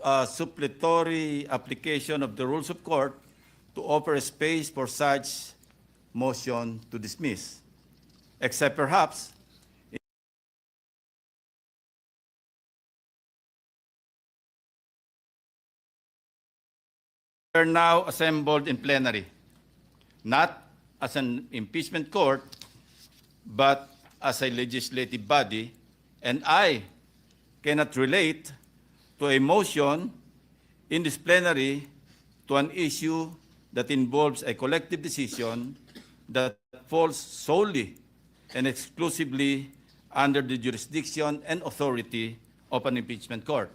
supplementary application of the rules of court to offer a space for such motion to dismiss, except perhaps we are now assembled in plenary, not as an impeachment court, but as a legislative body, and I cannot relate to a motion in this plenary to an issue that involves a collective decision that falls solely and exclusively under the jurisdiction and authority of an impeachment court.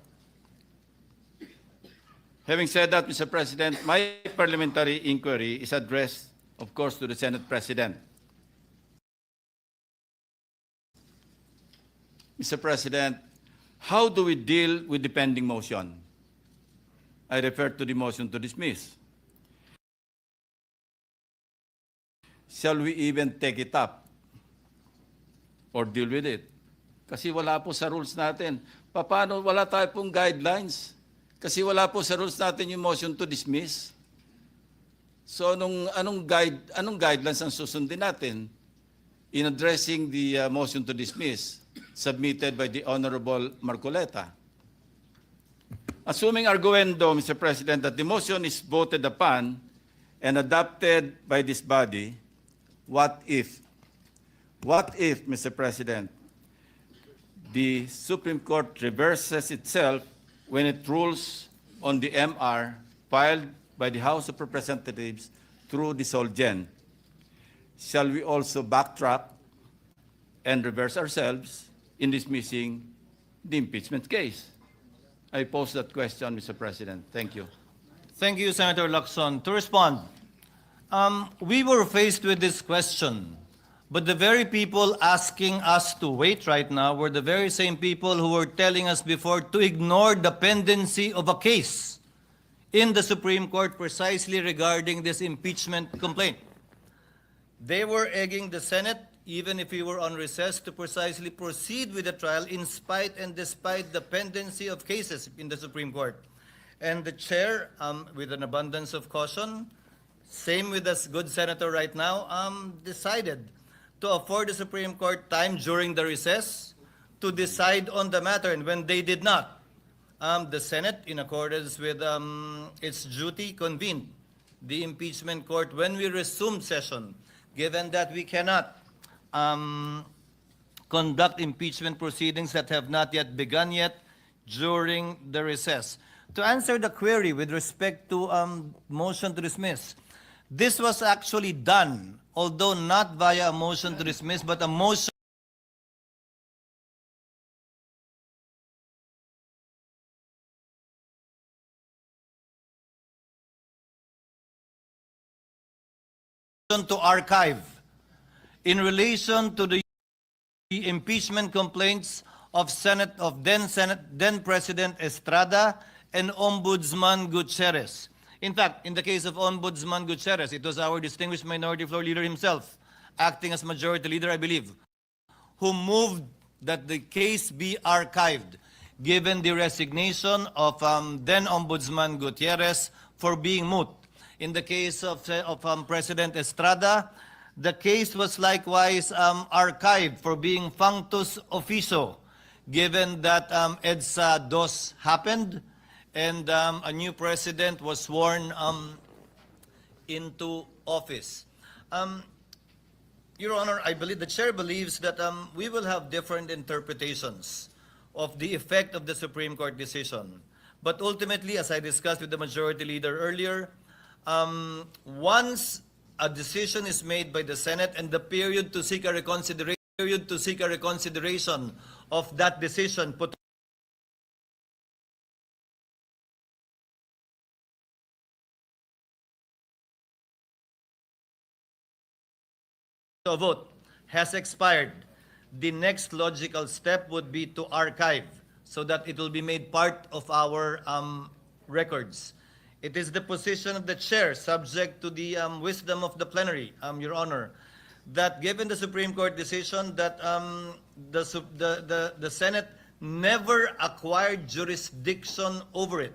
Having said that, Mr. President, my parliamentary inquiry is addressed, of course, to the Senate President. Mr. President, how do we deal with the pending motion? I refer to the motion to dismiss. Shall we even take it up or deal with it? Kasi wala po sa rules natin. Paano wala tayo pong guidelines? Kasi wala po sa rules natin yung motion to dismiss. So anong guidelines ang susundin natin in addressing the motion to dismiss submitted by the Honorable Marcoleta? Assuming arguendo, Mr. President, that the motion is voted upon and adopted by this body, what if, Mr. President, the Supreme Court reverses itself when it rules on the MR filed by the House of Representatives through the Solgen? Shall we also backtrack and reverse ourselves in dismissing the impeachment case? I pose that question, Mr. President. Thank you. Thank you, Senator Lacson. To respond, we were faced with this question, but the very people asking us to wait right now were the very same people who were telling us before to ignore the pendency of a case in the Supreme Court precisely regarding this impeachment complaint. They were egging the Senate, even if we were on recess, to precisely proceed with the trial in spite and despite the pendency of cases in the Supreme Court. And the chair, with an abundance of caution, same with us good senator right now, decided to afford the Supreme Court time during the recess to decide on the matter. And when they did not, the Senate, in accordance with its duty, convened the impeachment court when we resumed session, given that we cannot conduct impeachment proceedings that have not yet begun yet during the recess. To answer the query with respect to motion to dismiss, this was actually done, although not via a motion to dismiss, but a motion to archive in relation to the impeachment complaints of then President Estrada and Ombudsman Gutierrez. In fact, in the case of Ombudsman Gutierrez, it was our distinguished minority floor leader himself, acting as majority leader, I believe, who moved that the case be archived, given the resignation of then Ombudsman Gutierrez for being moot. In the case of President Estrada, the case was likewise archived for being functus officio, given that EDSA DOS happened and a new president was sworn into office. Your Honor, I believe the chair believes that we will have different interpretations of the effect of the Supreme Court decision. But ultimately, as I discussed with the majority leader earlier, once a decision is made by the Senate and the period to seek a reconsideration of that decision put to a vote has expired, the next logical step would be to archive so that it will be made part of our records. It is the position of the chair, subject to the wisdom of the plenary, Your Honor, that given the Supreme Court decision that the Senate never acquired jurisdiction over it.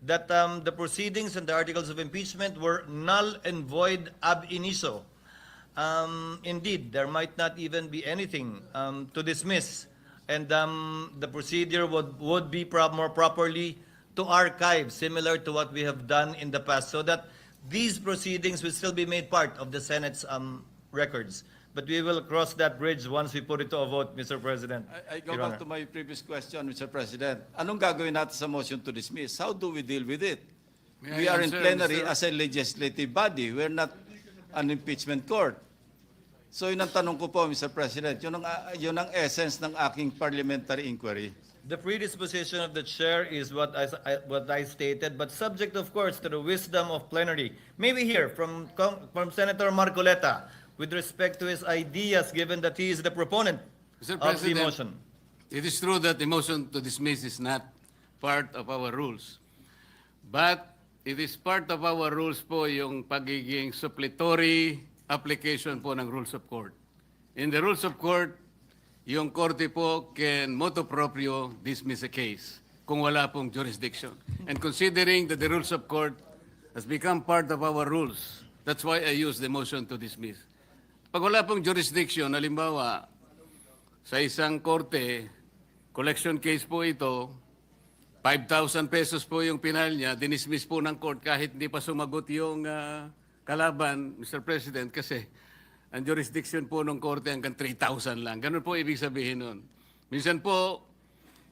That the proceedings and the articles of impeachment were null and void ab initio. Indeed, there might not even be anything to dismiss, and the procedure would be more properly to archive, similar to what we have done in the past, so that these proceedings will still be made part of the Senate's records. But we will cross that bridge once we put it to a vote, Mr. President. I go Your back Honor. to my previous question, Mr. President. Anong gagawin natin sa motion to dismiss? How do we deal with it? May We I are in answer, plenary Mr. as a legislative body. We're not an impeachment court. So yun ang tanong ko po, Mr. President. Yun ang essence ng aking parliamentary inquiry. The predisposition of the chair is what I stated, but subject, of course, to the wisdom of plenary. Maybe here from Senator Marcoleta, with respect to his ideas, given that he is the proponent Mr. of the President, motion. it is true that the motion to dismiss is not part of our rules. But it is part of our rules po yung pagiging suppletory application po ng rules of court. In the rules of court, yung korte po can motu proprio dismiss a case kung wala pong jurisdiction. And considering that the rules of court has become part of our rules, that's why I use the motion to dismiss. Pag wala pong jurisdiction, halimbawa, sa isang korte, collection case po ito, 5,000 pesos po yung pinal niya, dinismiss po ng court kahit hindi pa sumagot yung kalaban, Mr. President, kasi ang jurisdiction po ng korte hanggang 3,000 lang. Ganun po ibig sabihin nun. Minsan po,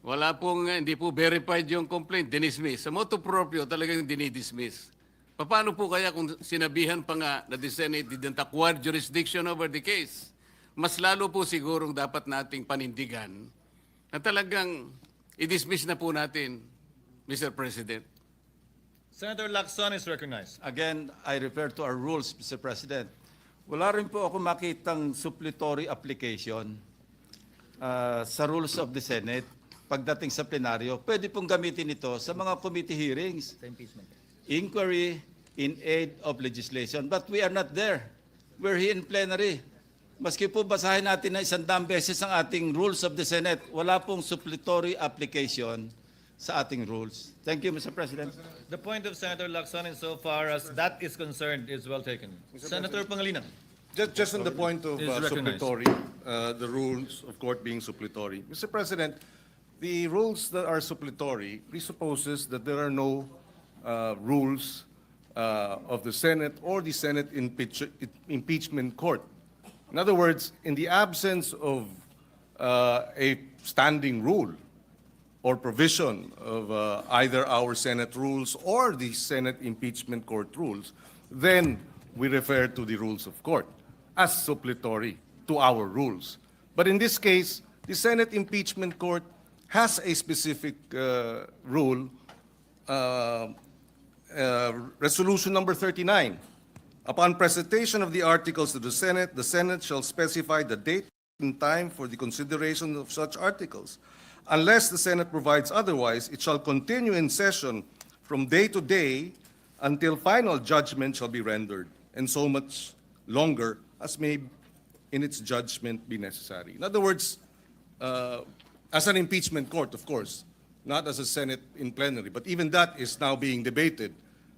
wala pong, hindi po verified yung complaint, dinismiss. Sa motu proprio, talagang dinidismiss. Paano po kaya kung sinabihan pa nga na the Senate didn't acquire jurisdiction over the case? Mas lalo po sigurong dapat nating panindigan na talagang i-dismiss na po natin, Mr. President. Senator Lacson is recognized. Again, I refer to our rules, Mr. President. Wala rin po ako makitang supplementary application sa rules of the Senate pagdating sa plenaryo. Pwede pong gamitin ito sa mga committee hearings, Sa impeachment. inquiry in aid of legislation. But we are not there. We're here in plenary. Maski po basahin natin na 100 beses ang ating rules of the Senate, wala pong supplementary application sa ating rules. Thank you, Mr. President. The point of Senator Lacson, insofar as that is concerned, is well taken. Senator Pangilinan. Just on the point of Is recognized. suppletory, the rules of court being suppletory. Mr. President, the rules that are suppletory presupposes that there are no rules of the Senate or the Senate impeachment court. In other words, in the absence of a standing rule or provision of either our Senate rules or the Senate impeachment court rules, then we refer to the rules of court as suppletory to our rules. But in this case, the Senate impeachment court has a specific rule, resolution number 39. Upon presentation of the articles to the Senate shall specify the date and time for the consideration of such articles. Unless the Senate provides otherwise, it shall continue in session from day to day until final judgment shall be rendered, and so much longer as may in its judgment be necessary. In other words, as an impeachment court, of course, not as a Senate in plenary, but even that is now being debated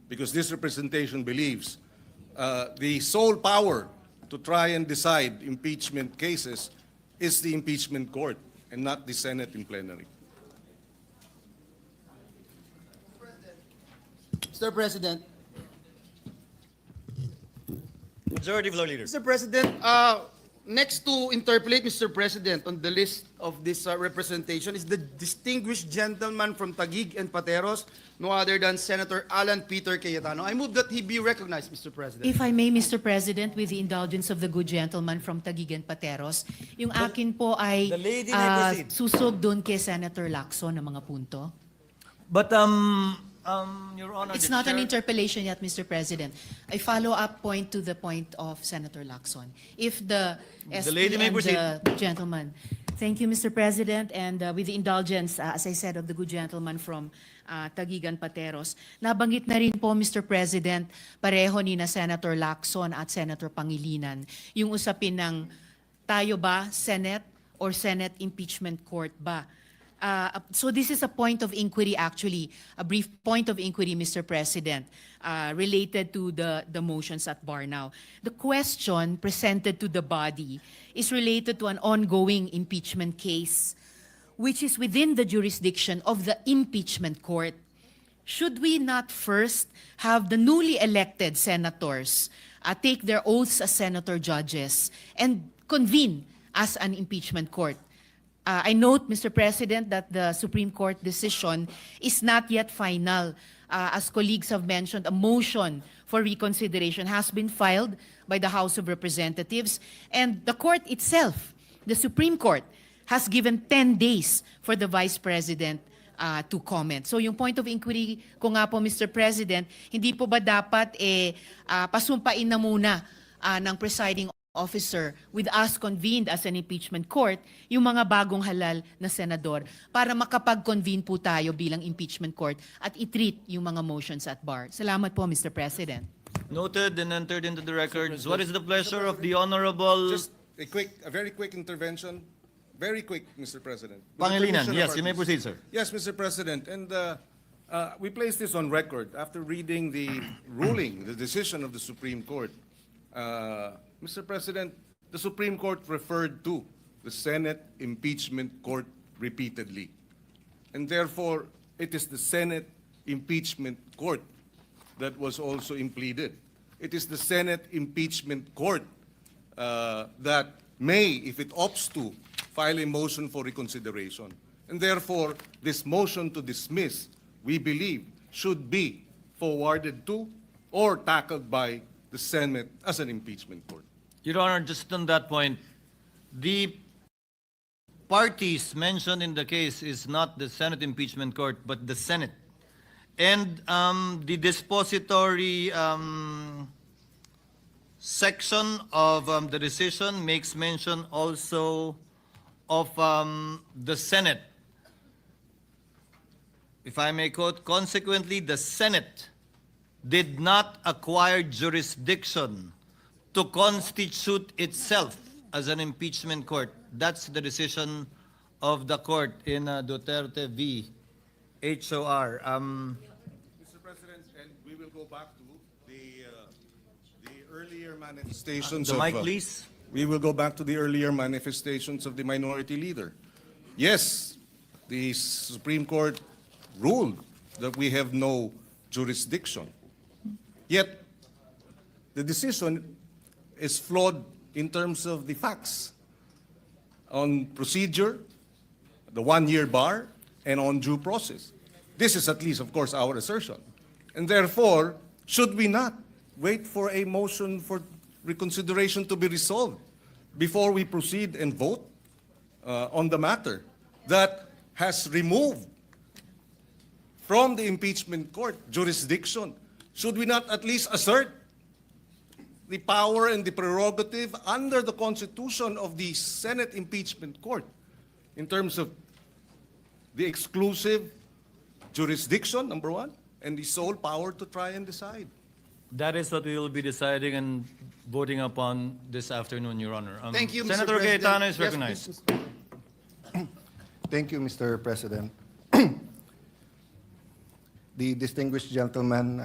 because this representation believes the sole power to try and decide impeachment cases is the impeachment court and not the Senate in plenary. Mr. President, Majority Floor Leader. Mr. President, next to interpolate, Mr. President, on the list of this representation is the distinguished gentleman from Taguig and Pateros, no other than Senator Alan Peter Cayetano. I move that he be recognized, Mr. President. If I may, Mr. President, with the indulgence of the good gentleman from Taguig and Pateros, yung akin po ay the lady may proceed. susog doon kay Senator Lacson ng mga punto. But, Your Honor, It's the not an chair- interpellation yet, Mr. President. I follow up point to the point of Senator Lacson. If the SP lady may and proceed. the gentleman. Thank you, Mr. President, and with the indulgence, as I said, of the good gentleman from Taguig and Pateros, nabanggit na rin po, Mr. President, pareho ni na Senator Lacson at Senator Pangilinan, yung usapin ng tayo ba, Senate or Senate Impeachment Court ba? So this is a point of inquiry, actually, a brief point of inquiry, Mr. President, related to the motions at bar now. The question presented to the body is related to an ongoing impeachment case, which is within the jurisdiction of the impeachment court. Should we not first have the newly elected senators take their oaths as senator judges and convene as an impeachment court? I note, Mr. President, that the Supreme Court decision is not yet final. As colleagues have mentioned, a motion for reconsideration has been filed by the House of Representatives, and the court itself, the Supreme Court, has given 10 days for the Vice President to comment. So yung point of inquiry ko nga po, Mr. President, hindi po ba dapat pasumpain na muna ng presiding officer with us convened as an impeachment court yung mga bagong halal na senador para makapag-convene po tayo bilang impeachment court at i-treat yung mga motions at bar. Salamat po, Mr. President. Noted and entered into the records. What is the pleasure of the Honorable Just a very quick intervention. Very quick, Mr. President. With the Pangilinan? permission of Yes, our you may please. proceed, sir. Yes, Mr. President, and we place this on record after reading the ruling, the decision of the Supreme Court. Mr. President, the Supreme Court referred to the Senate impeachment court repeatedly. And therefore, it is the Senate impeachment court that was also impleaded. It is the Senate impeachment court that may, if it opts to, file a motion for reconsideration. And therefore, this motion to dismiss, we believe, should be forwarded to or tackled by the Senate as an impeachment court. Your Honor, just on that point, the parties mentioned in the case is not the Senate impeachment court, but the Senate. And the dispository section of the decision makes mention also of the Senate. If I may quote, consequently, the Senate did not acquire jurisdiction to constitute itself as an impeachment court. That's the decision of the court in Duterte v. HOR. Mr. President, and we will go back to the earlier manifestations The of... mic, please. We will go back to the earlier manifestations of the minority leader. Yes, the Supreme Court ruled that we have no jurisdiction. Yet, the decision is flawed in terms of the facts on procedure, the one-year bar, and on due process. This is at least, of course, our assertion. And therefore, should we not wait for a motion for reconsideration to be resolved before we proceed and vote on the matter that has removed from the impeachment court jurisdiction? Should we not at least assert the power and the prerogative under the Constitution of the Senate impeachment court in terms of the exclusive jurisdiction, number one, and the sole power to try and decide? That is what we will be deciding and voting upon this afternoon, Your Honor. Thank you, Mr. Senator President. Cayetano is Yes, recognized. please, Thank you, Mr. President. The distinguished gentleman,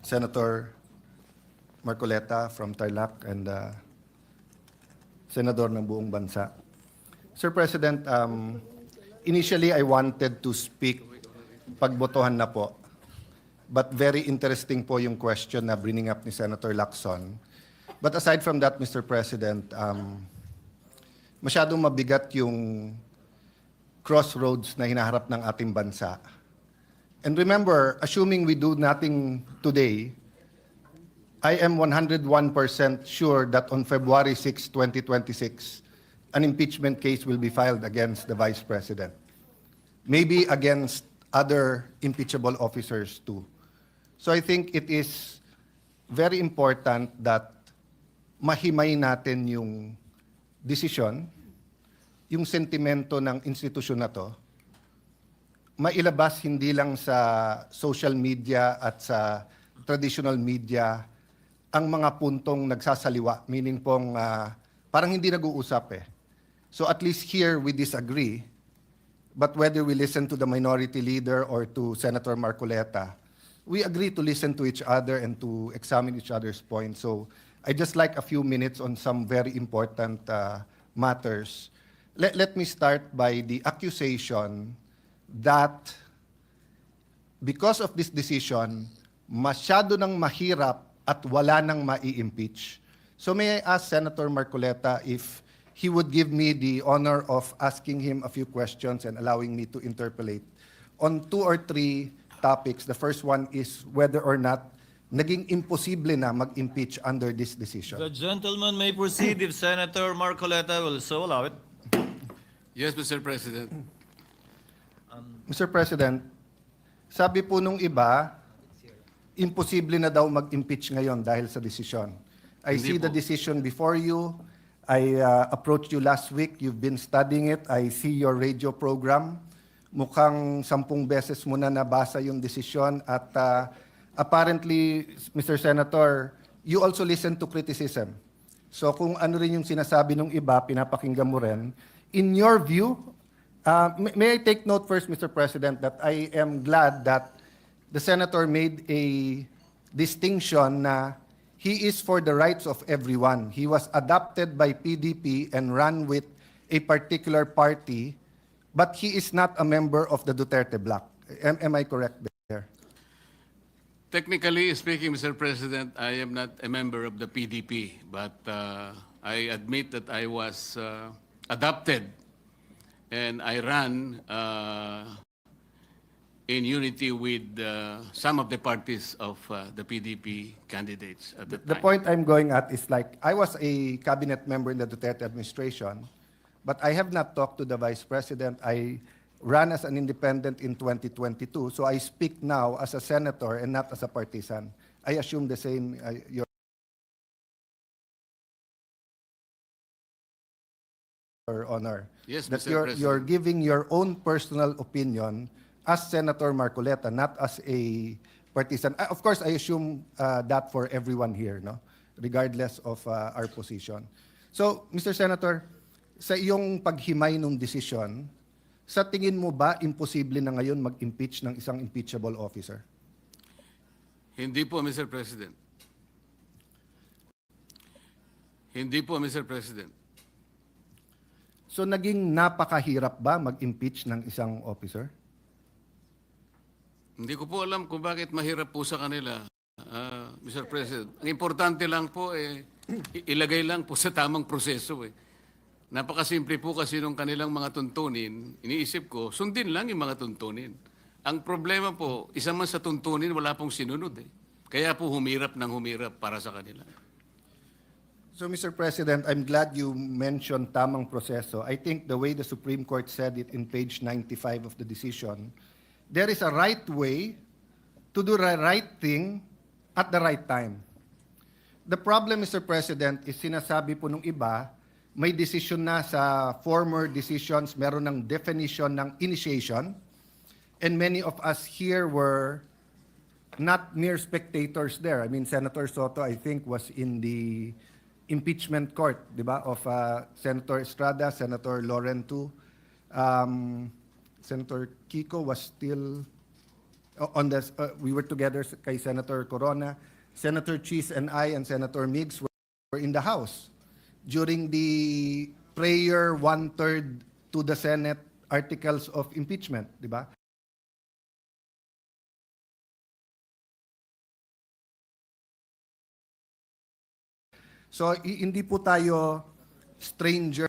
Senator Marcoleta from Tarlac and Senador ng buong bansa. Sir President, initially I wanted to speak pagbotohan na po. But very interesting po yung question na bringing up ni Senator Lacson. But aside from that, Mr. President, masyadong mabigat yung crossroads na hinaharap ng ating bansa. And remember, assuming we do nothing today, I am 101% sure that on February 6, 2026, an impeachment case will be filed against the Vice President. Maybe against other impeachable officers too. So I think it is very important that mahimay natin yung desisyon, yung sentimento ng institusyon na to, mailabas hindi lang sa social media at sa traditional media ang mga puntong nagsasaliwa, meaning pong parang hindi nag-uusap eh. So at least here we disagree, but whether we listen to the minority leader or to Senator Marcoleta, we agree to listen to each other and to examine each other's points. So I just like a few minutes on some very important matters. Let me start by the accusation that because of this decision, masyado nang mahirap at wala nang mai-impeach. So may I ask Senator Marcoleta if he would give me the honor of asking him a few questions and allowing me to interpolate on 2 or 3 topics. The first one is whether or not naging imposible na mag-impeach under this decision. The gentleman may proceed if Senator Marcoleta will so allow it. Yes, Mr. President. Mr. President, sabi po nung iba, imposible na daw mag-impeach ngayon dahil sa desisyon. I Hindi see the po. decision before you. I approached you last week. You've been studying it. I see your radio program. Mukhang 10 beses mo na nabasa yung desisyon at apparently, Mr. Senator, you also listen to criticism. So kung ano rin yung sinasabi ng iba, pinapakinggan mo rin. In your view, may I take note first, Mr. President, that I am glad that the Senator made a distinction na he is for the rights of everyone. He was adopted by PDP and ran with a particular party, but he is not a member of the Duterte bloc. Am I correct there? Technically speaking, Mr. President, I am not a member of the PDP, but I admit that I was adopted and I ran in unity with some of the parties of the PDP candidates at the The time. point I'm going at is like, I was a cabinet member in the Duterte administration, but I have not talked to the Vice President. I ran as an independent in 2022, so I speak now as a senator and not as a partisan. I assume the same, Your Honor. Yes, That Mr. you're President. giving your own personal opinion as Senator Marcoleta, not as a partisan. Of course, I assume that for everyone here, no? Regardless of our position. So, Mr. Senator, sa iyong paghimay ng desisyon, sa tingin mo ba imposible na ngayon mag-impeach ng isang impeachable officer? Hindi po, Mr. President. Hindi po, Mr. President. So, naging napakahirap ba mag-impeach ng isang officer? Hindi ko po alam kung bakit mahirap po sa kanila, Mr. President. Ang importante lang po, ilagay lang po sa tamang proseso. Napakasimple po kasi nung kanilang mga tuntunin, iniisip ko, sundin lang yung mga tuntunin. Ang problema po, isa man sa tuntunin, wala pong sinunod. Kaya po humirap ng humirap para sa kanila. So, Mr. President, I'm glad you mentioned tamang proseso. I think the way the Supreme Court said it in page 95 of the decision, there is a right way to do the right thing at the right time. The problem, Mr. President, is sinasabi po nung iba, may decision na sa former decisions, meron ng definition ng initiation, and many of us here were not mere spectators there. I mean, Senator Soto, I think, was in the impeachment court, di ba, of Senator Estrada, Senator Laurentu. Senator Kiko was still on the, we were together kay Senator Corona. Senator Cheese and I and Senator Miggs were in the House during the prayer 1/3 to the Senate articles of impeachment, di ba? So, hindi po tayo stranger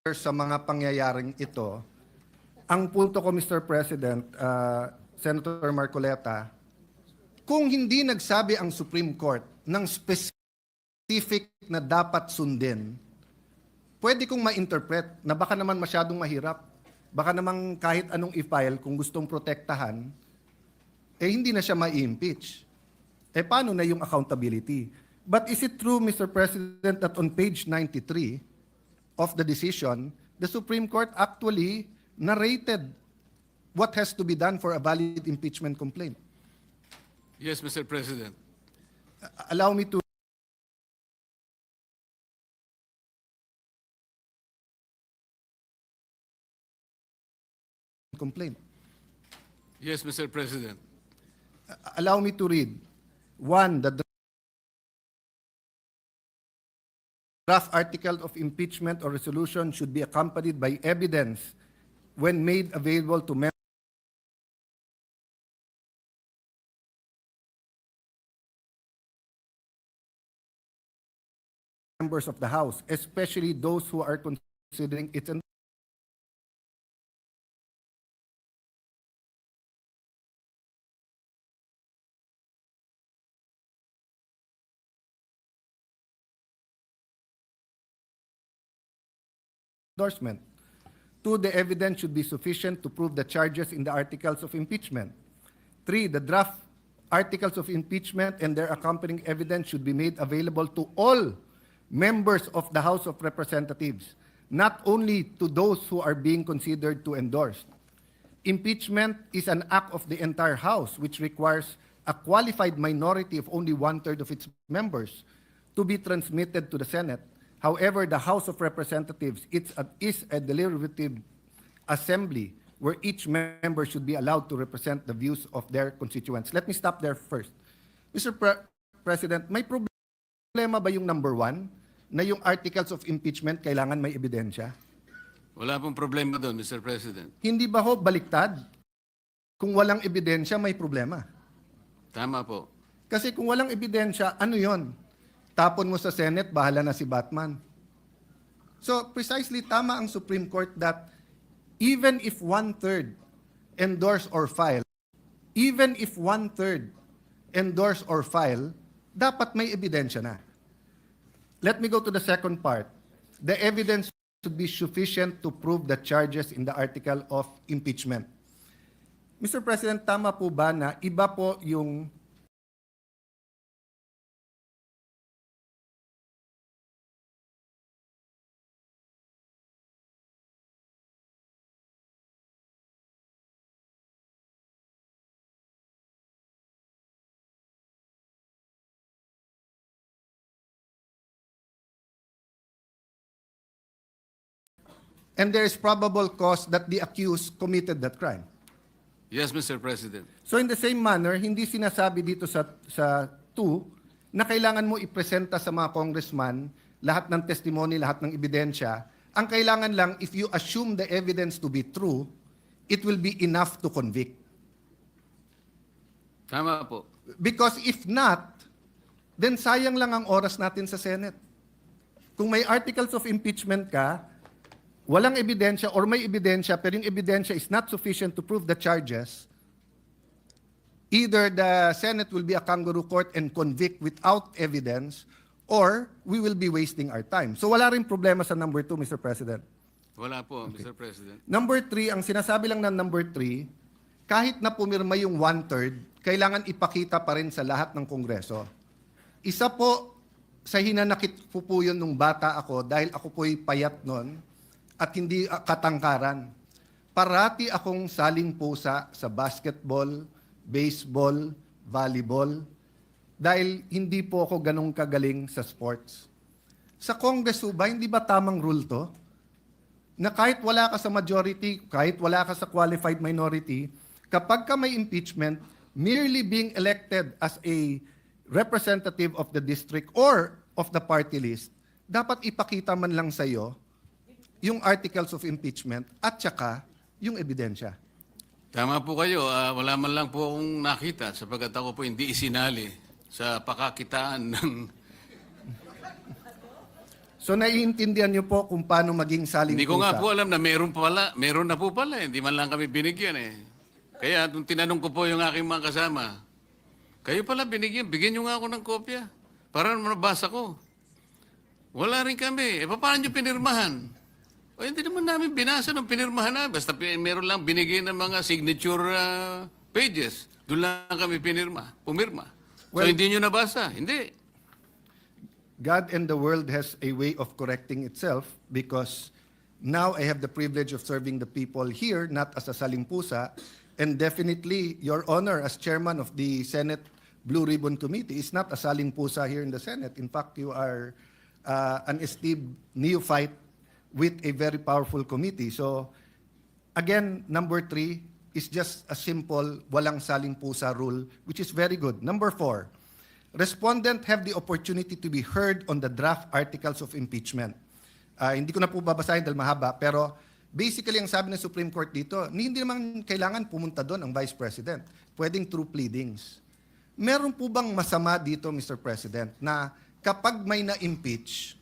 sa mga pangyayaring ito. Ang punto ko, Mr. President, Senator Marcoleta, kung hindi nagsabi ang Supreme Court ng specific na dapat sundin, pwede kong ma-interpret na baka naman masyadong mahirap. Baka naman kahit anong i-file kung gustong protektahan, hindi na siya ma-impeach. Paano na yung accountability? But is it true, Mr. President, that on page 93 of the decision, the Supreme Court actually narrated what has to be done for a valid impeachment complaint. Yes, Mr. President. Allow me to complaint. Yes, Mr. President. Allow me to read. One, the draft article of impeachment or resolution should be accompanied by evidence when made available to members of the House, especially those who are considering its endorsement. Two, the evidence should be sufficient to prove the charges in the articles of impeachment. Three, the draft articles of impeachment and their accompanying evidence should be made available to all members of the House of Representatives, not only to those who are being considered to endorse. Impeachment is an act of the entire House, which requires a qualified minority of only 1/3 of its members to be transmitted to the Senate. However, the House of Representatives is a deliberative assembly where each member should be allowed to represent the views of their constituents. Let me stop there first. Mr. President, may problema ba yung number 1 na yung articles of impeachment kailangan may ebidensya? Wala pong problema doon, Mr. President. Hindi ba ho baliktad? Kung walang ebidensya, may problema. Tama po. Kasi kung walang ebidensya, ano yon? Tapon mo sa Senate, bahala na si Batman. So precisely tama ang Supreme Court that even if 1/3 endorse or file, dapat may ebidensya na. Let me go to the second part. The evidence should be sufficient to prove the charges in the article of impeachment. Mr. President, tama po ba na iba po yung and there is probable cause that the accused committed that crime? Yes, Mr. President. So in the same manner, hindi sinasabi dito sa 2 na kailangan mo ipresenta sa mga congressman lahat ng testimony, lahat ng ebidensya. Ang kailangan lang, if you assume the evidence to be true, it will be enough to convict. Tama po. Because if not, then sayang lang ang oras natin sa Senate. Kung may articles of impeachment ka, walang ebidensya or may ebidensya pero yung ebidensya is not sufficient to prove the charges, either the Senate will be a kangaroo court and convict without evidence or we will be wasting our time. So wala rin problema sa number 2, Mr. President. Wala po, Mr. President. Number 3, ang sinasabi lang ng number 3, kahit na pumirma yung 1/3, kailangan ipakita pa rin sa lahat ng Kongreso. Isa po sa hinanakit po yun nung bata ako dahil ako po'y payat nun at hindi katangkaran. Parati akong saling pusa sa basketball, baseball, volleyball, dahil hindi po ako ganong kagaling sa sports. Sa Congress ba, hindi ba tamang rule to? Na kahit wala ka sa majority, kahit wala ka sa qualified minority, kapag ka may impeachment, merely being elected as a representative of the district or of the party list, dapat ipakita man lang sa'yo yung articles of impeachment at saka yung ebidensya. Tama po kayo. Wala man lang po akong nakita sapagkat ako po hindi isinali sa pakakitaan ng... So naiintindihan niyo po kung paano maging saling Hindi ko nga pusa. po alam na meron na po pala. Hindi man lang kami binigyan eh. Kaya nung tinanong ko po yung aking mga kasama, kayo pala binigyan, bigyan nyo nga ako ng kopya para mabasa ko. Wala rin kami. Paano nyo pinirmahan? O hindi naman namin binasa ng pinirmahan na. Basta meron lang binigay ng mga signature pages. Doon lang kami pumirma. So Well, hindi nyo nabasa? Hindi. God and the world has a way of correcting itself because Now I have the privilege of serving the people here, not as a salimpusa, and definitely, Your Honor, as chairman of the Senate Blue Ribbon Committee, is not a salimpusa here in the Senate. In fact, you are an esteemed neophyte with a very powerful committee. So, again, number 3 is just a simple walang salimpusa rule, which is very good. Number 4, respondent have the opportunity to be heard on the draft articles of impeachment. Hindi ko na po babasahin dahil mahaba, pero basically ang sabi ng Supreme Court dito, hindi naman kailangan pumunta doon ang Vice President. Pwedeng through pleadings. Meron po bang masama dito, Mr. President, na kapag may na-impeach,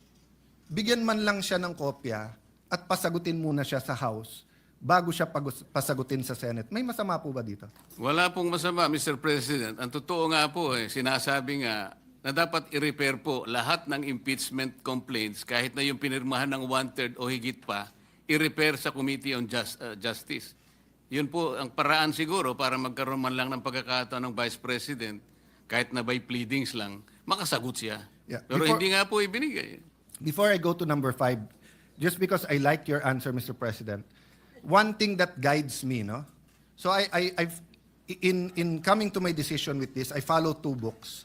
bigyan man lang siya ng kopya at pasagutin muna siya sa House bago siya pasagutin sa Senate? May masama po ba dito? Wala pong masama, Mr. President. Ang totoo nga po, sinasabi nga na dapat i-repair po lahat ng impeachment complaints, kahit na yung pinirmahan ng 1/3 o higit pa, i-repair sa Committee on Justice. Yun po ang paraan siguro para magkaroon man lang ng pagkakataon ng Vice President, kahit na by pleadings lang, makasagot siya. Yeah. Pero hindi nga po ibinigay. Before I go to number 5, just because I like your answer, Mr. President, one thing that guides me, no? So in coming to my decision with this, I follow 2 books.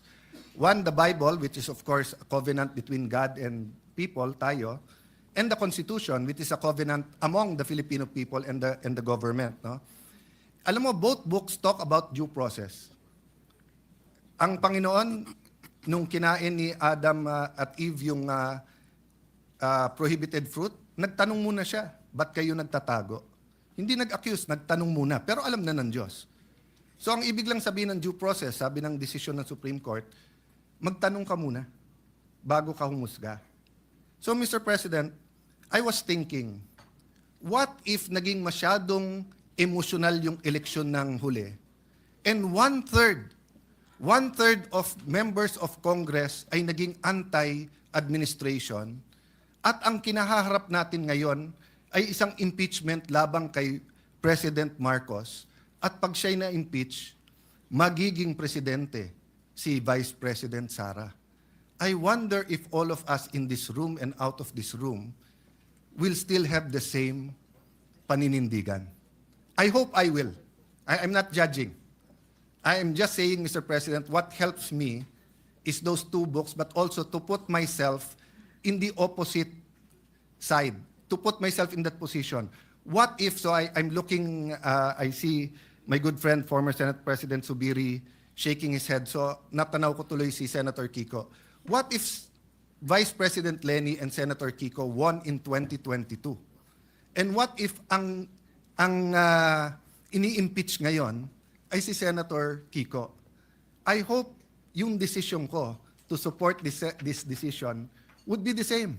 One, the Bible, which is of course a covenant between God and people, tayo, and the Constitution, which is a covenant among the Filipino people and the government, no? Alam mo, both books talk about due process. Ang Panginoon, nung kinain ni Adam at Eve yung prohibited fruit, nagtanong muna siya, ba't kayo nagtatago? Hindi nag-accuse, nagtanong muna, pero alam na ng Diyos. So ang ibig lang sabihin ng due process, sabi ng desisyon ng Supreme Court, magtanong ka muna bago ka humusga. So Mr. President, I was thinking, what if naging masyadong emotional yung eleksyon ng huli? And one-third of members of Congress ay naging anti-administration, at ang kinahaharap natin ngayon ay isang impeachment labang kay President Marcos, at pag siya'y na-impeach, magiging presidente si Vice President Sara. I wonder if all of us in this room and out of this room will still have the same paninindigan. I hope I will. I'm not judging. I am just saying, Mr. President, what helps me is those 2 books, but also to put myself in the opposite side, to put myself in that position. What if, so I'm looking, I see my good friend, former Senate President Subiri, shaking his head. So natanaw ko tuloy si Senator Kiko. What if Vice President Lenny and Senator Kiko won in 2022? And what if ang ini-impeach ngayon ay si Senator Kiko? I hope yung decision ko to support this decision would be the same.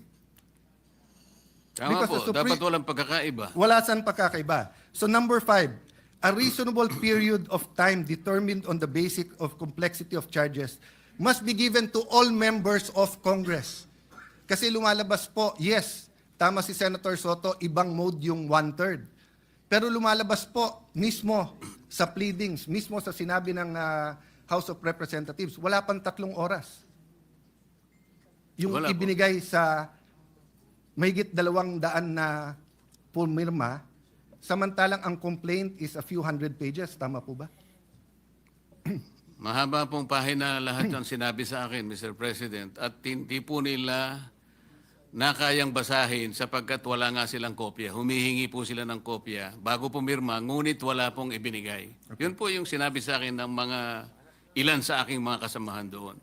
Tama Because po, dapat walang pagkakaiba. Wala saan pagkakaiba. So number 5, a reasonable period of time determined on the basis of complexity of charges must be given to all members of Congress. Kasi lumalabas po, yes, tama si Senator Soto, ibang mode yung 1/3. Pero lumalabas po mismo sa pleadings, mismo sa sinabi ng House of Representatives, wala pang 3 oras. Yung Wala po. ibinigay sa mahigit 200 na pumirma, samantalang ang complaint is a few hundred pages. Tama po ba? Mahaba pong pahina lahat ng sinabi sa akin, Mr. President, at hindi po nila nakayang basahin sapagkat wala nga silang kopya. Humihingi po sila ng kopya bago pumirma, ngunit wala pong ibinigay. Yun po yung sinabi sa akin ng mga ilan sa aking mga kasamahan doon.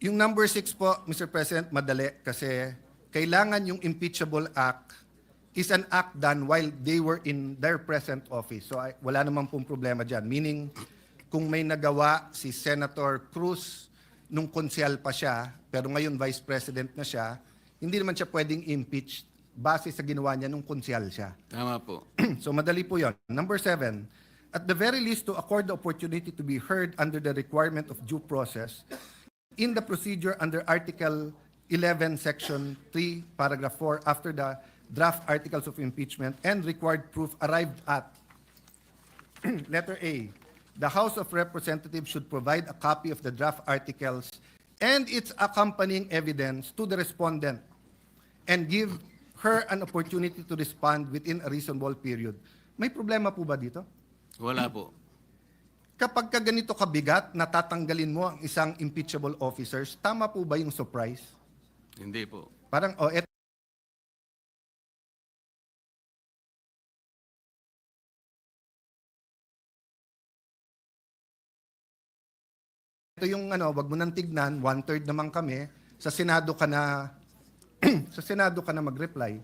Yung number 6 po, Mr. President, madali kasi kailangan yung impeachable act is an act done while they were in their present office. So wala naman pong problema dyan. Meaning, kung may nagawa si Senator Cruz nung konsyal pa siya, pero ngayon Vice President na siya, hindi naman siya pwedeng impeach base sa ginawa niya nung konsyal siya. Tama po. So madali po yon. Number 7, at the very least to accord the opportunity to be heard under the requirement of due process in the procedure under Article 11, Section 3, Paragraph 4, after the draft articles of impeachment and required proof arrived at. Letter A, the House of Representatives should provide a copy of the draft articles and its accompanying evidence to the respondent and give her an opportunity to respond within a reasonable period. May problema po ba dito? Wala po. Kapag ka ganito kabigat, natatanggalin mo ang isang impeachable officers, tama po ba yung surprise? Hindi po. Parang, oh, ito yung ano, wag mo nang tignan, 1/3 naman kami, sa Senado ka na sa Senado ka na mag-reply.